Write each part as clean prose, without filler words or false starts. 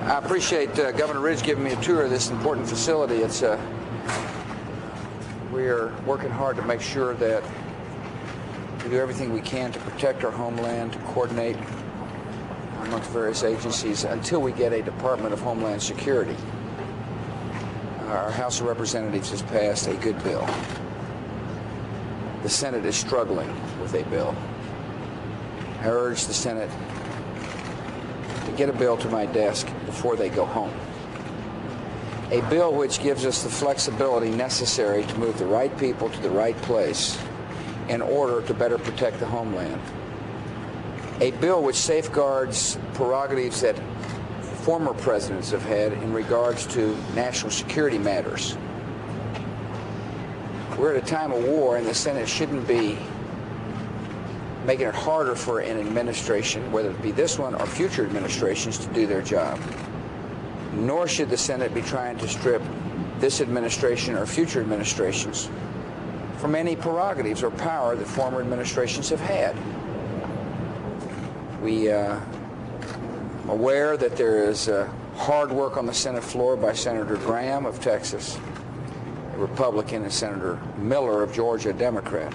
I appreciate Governor Ridge giving me a tour of this important facility. We are working hard to make sure that we do everything we can to protect our homeland, to coordinate amongst various agencies until we get a Department of Homeland Security. Our House of Representatives has passed a good bill. The Senate is struggling with a bill. I urge the Senate to get a bill to my desk before they go home. A bill which gives us the flexibility necessary to move the right people to the right place in order to better protect the homeland. A bill which safeguards prerogatives that former presidents have had in regards to national security matters. We're at a time of war, and the Senate shouldn't be making it harder for an administration, whether it be this one or future administrations, to do their job. Nor should the Senate be trying to strip this administration or future administrations from any prerogatives or power that former administrations have had. We are aware that there is hard work on the Senate floor by Senator Graham of Texas, a Republican, and Senator Miller of Georgia, a Democrat,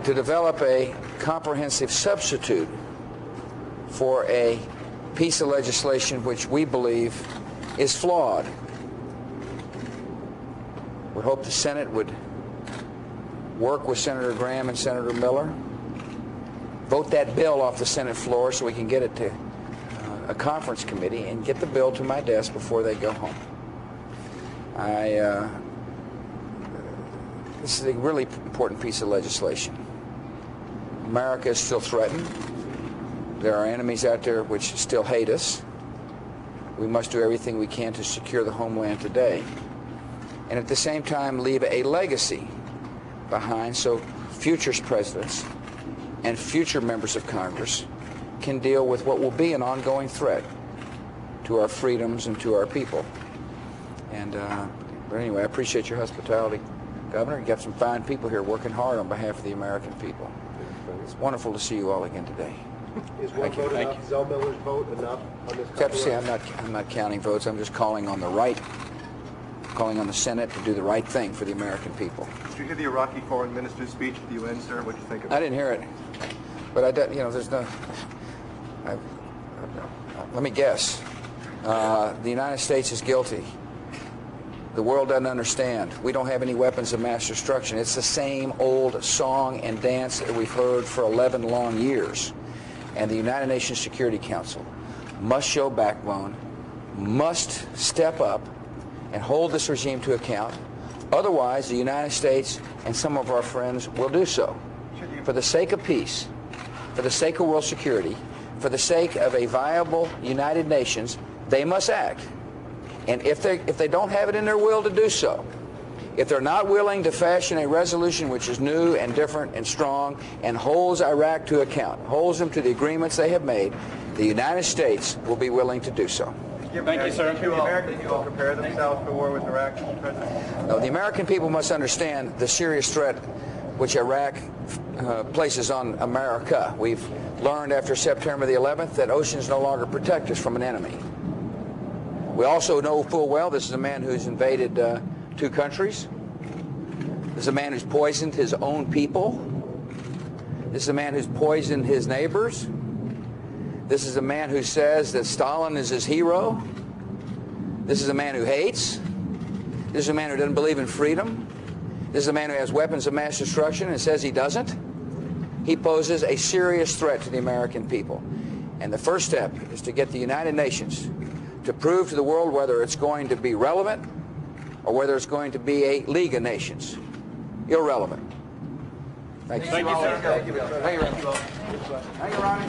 to develop a comprehensive substitute for a piece of legislation which we believe is flawed. We hope the Senate would work with Senator Graham and Senator Miller, vote that bill off the Senate floor so we can get it to a conference committee and get the bill to my desk before they go home. This is a really important piece of legislation. America is still threatened. There are enemies out there which still hate us. We must do everything we can to secure the homeland today, and at the same time leave a legacy behind so future presidents and future members of Congress can deal with what will be an ongoing threat to our freedoms and to our people. But anyway, I appreciate your hospitality, Governor. You got some fine people here working hard on behalf of the American people. It's wonderful to see you all again today. Is one vote enough? Zellmiller's vote enough on this? Except to say I'm not counting votes. I'm just calling on the Senate to do the right thing for the American people. Did you hear the Iraqi foreign minister's speech at the UN, sir? What did you think of it? I didn't hear it, but there's no. Let me guess. The United States is guilty. The world doesn't understand. We don't have any weapons of mass destruction. It's the same old song and dance that we've heard for 11 long years. And the United Nations Security Council must show backbone, must step up and hold this regime to account. Otherwise, the United States and some of our friends will do so. For the sake of peace, for the sake of world security, for the sake of a viable United Nations, they must act. And if they don't have it in their will to do so, if they're not willing to fashion a resolution which is new and different and strong and holds Iraq to account, holds them to the agreements they have made, the United States will be willing to do so. Thank you, sir. Can the American people prepare themselves for war with Iraq, Mr. President? No, the American people must understand the serious threat which Iraq places on America. We've learned after September the 11th that oceans no longer protect us from an enemy. We also know full well this is a man who's invaded 2 countries. This is a man who's poisoned his own people. This is a man who's poisoned his neighbors. This is a man who says that Stalin is his hero. This is a man who hates. This is a man who doesn't believe in freedom. This is a man who has weapons of mass destruction and says he doesn't. He poses a serious threat to the American people. And the first step is to get the United Nations to prove to the world whether it's going to be relevant or whether it's going to be a League of Nations. Irrelevant. Thank you. Thank you, sir. Thank you, Ronnie.